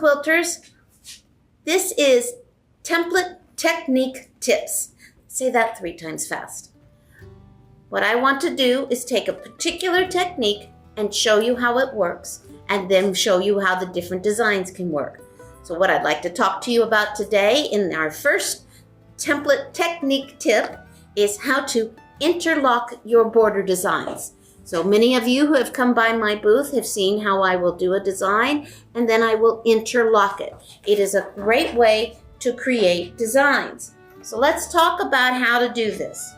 quilters. This is template technique tips. Say that 3 times fast. What I want to do is take a particular technique and show you how it works, and then show you how the different designs can work. So what I'd like to talk to you about today in our first template technique tip is how to interlock your border designs. So many of you who have come by my booth have seen how I will do a design and then I will interlock it. It is a great way to create designs. So let's talk about how to do this.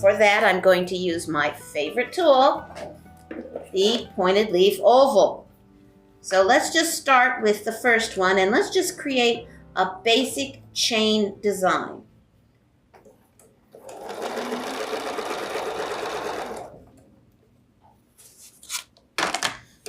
For that, I'm going to use my favorite tool, the pointed leaf oval. So let's just start with the first one and let's just create a basic chain design.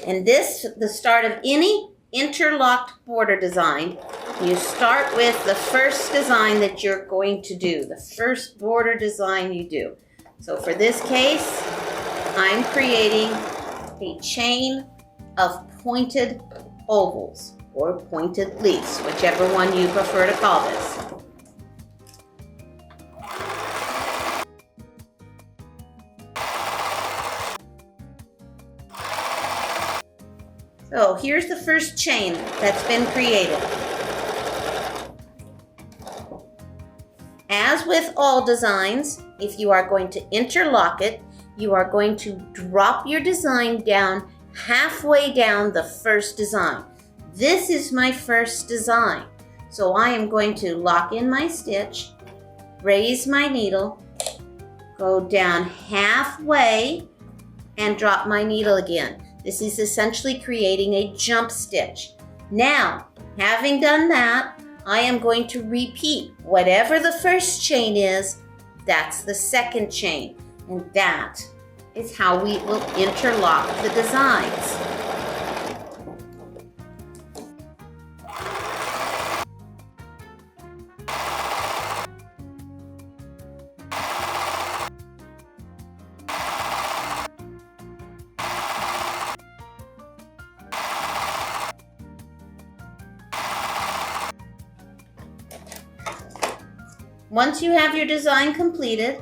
And this, the start of any interlocked border design, you start with the first design that you're going to do, the first border design you do. So for this case, I'm creating a chain of pointed ovals or pointed leaves, whichever one you prefer to call this. So here's the first chain that's been created. As with all designs, if you are going to interlock it, you are going to drop your design down halfway down the first design. This is my first design. So I am going to lock in my stitch, raise my needle, go down halfway, and drop my needle again. This is essentially creating a jump stitch. Now, having done that, I am going to repeat whatever the first chain is, that's the second chain. And that is how we will interlock the designs. Once you have your design completed,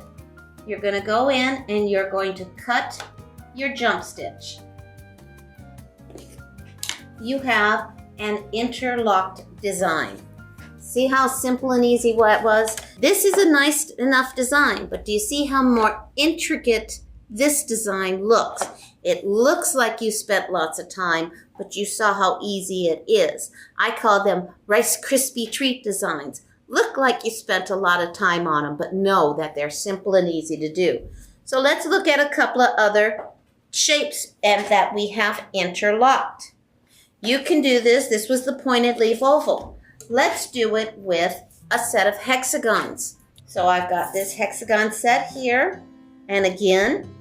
you're going to go in and you're going to cut your jump stitch. You have an interlocked design. See how simple and easy what was? This is a nice enough design, but do you see how more intricate this design looks? It looks like you spent lots of time, but you saw how easy it is. I call them Rice Krispie treat designs. Look like you spent a lot of time on them, but know that they're simple and easy to do. So let's look at a couple of other shapes and that we have interlocked. You can do this. This was the pointed leaf oval. Let's do it with a set of hexagons. So I've got this hexagon set here. And again,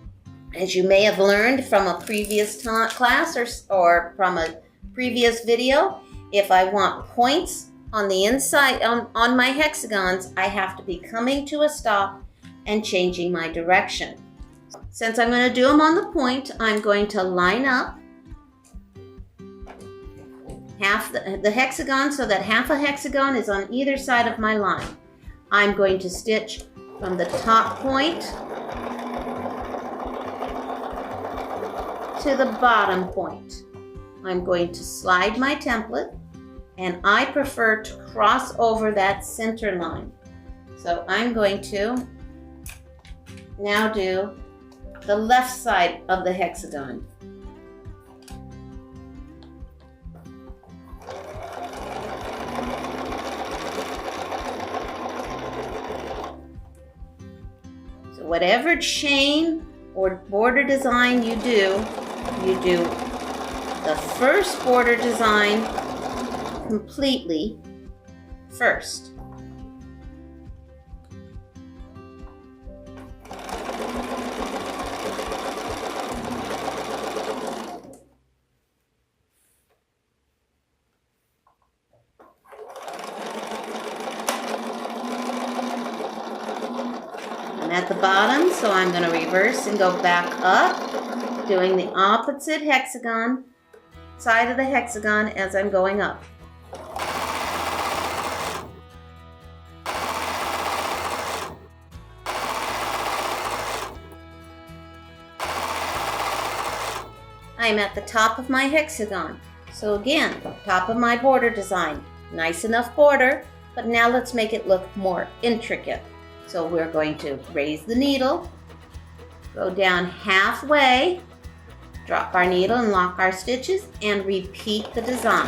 as you may have learned from a previous class or from a previous video, if I want points on the inside, on my hexagons, I have to be coming to a stop and changing my direction. Since I'm going to do them on the point, I'm going to line up half the hexagon so that half a hexagon is on either side of my line. I'm going to stitch from the top point to the bottom point. I'm going to slide my template, and I prefer to cross over that center line. So I'm going to now do the left side of the hexagon. So whatever chain or border design you do the first border design completely first. I'm at the bottom, so I'm going to reverse and go back up doing the opposite hexagon, side of the hexagon as I'm going up. I'm at the top of my hexagon. So again, top of my border design. Nice enough border, but now let's make it look more intricate. So we're going to raise the needle, go down halfway, drop our needle and lock our stitches, and repeat the design.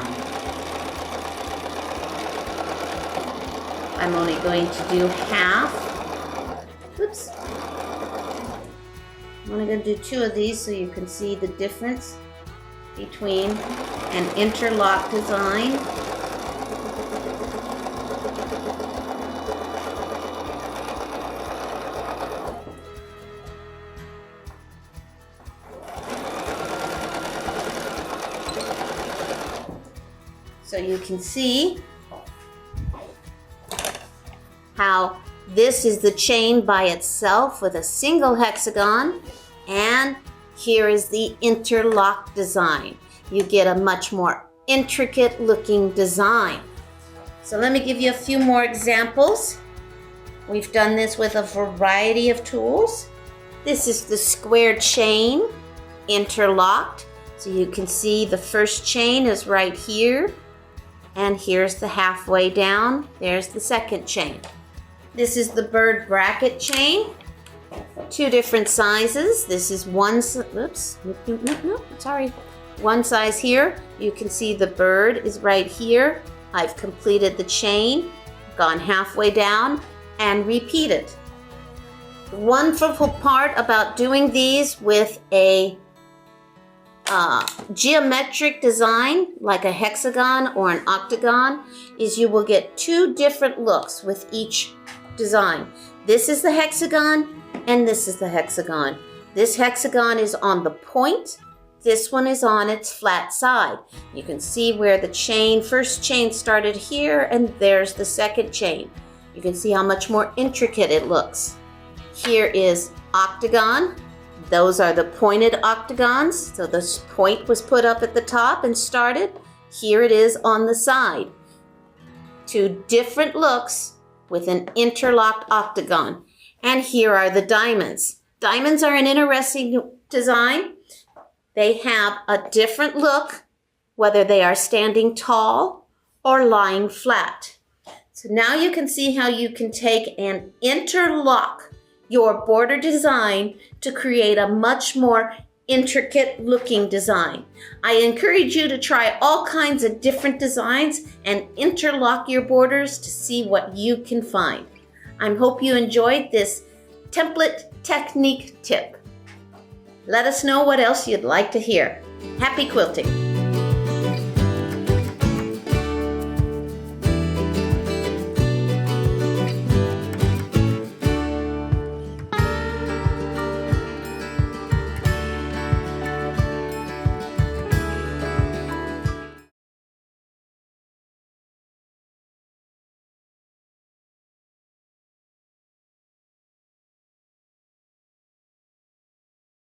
I'm only going to do half. Oops. I'm only going to do 2 of these so you can see the difference between an interlock design so you can see how this is the chain by itself with a single hexagon, and here is the interlock design. You get a much more intricate looking design. So let me give you a few more examples. We've done this with a variety of tools. This is the square chain interlocked. So you can see the first chain is right here, and here's the halfway down. There's the second chain. This is the bird bracket chain. 2 different sizes. This is one size here. You can see the bird is right here. I've completed the chain, gone halfway down, and repeated. The wonderful part about doing these with a geometric design like a hexagon or an octagon is you will get 2 different looks with each design. This is the hexagon and this is the hexagon. This hexagon is on the point. This one is on its flat side. You can see where the first chain started here, and there's the second chain. You can see how much more intricate it looks. Here is octagon. Those are the pointed octagons. So this point was put up at the top and started. Here it is on the side. 2 different looks with an interlocked octagon. And here are the diamonds. Diamonds are an interesting design. They have a different look, whether they are standing tall or lying flat. So now you can see how you can take and interlock your border design to create a much more intricate looking design. I encourage you to try all kinds of different designs and interlock your borders to see what you can find. I hope you enjoyed this template technique tip. Let us know what else you'd like to hear. Happy quilting!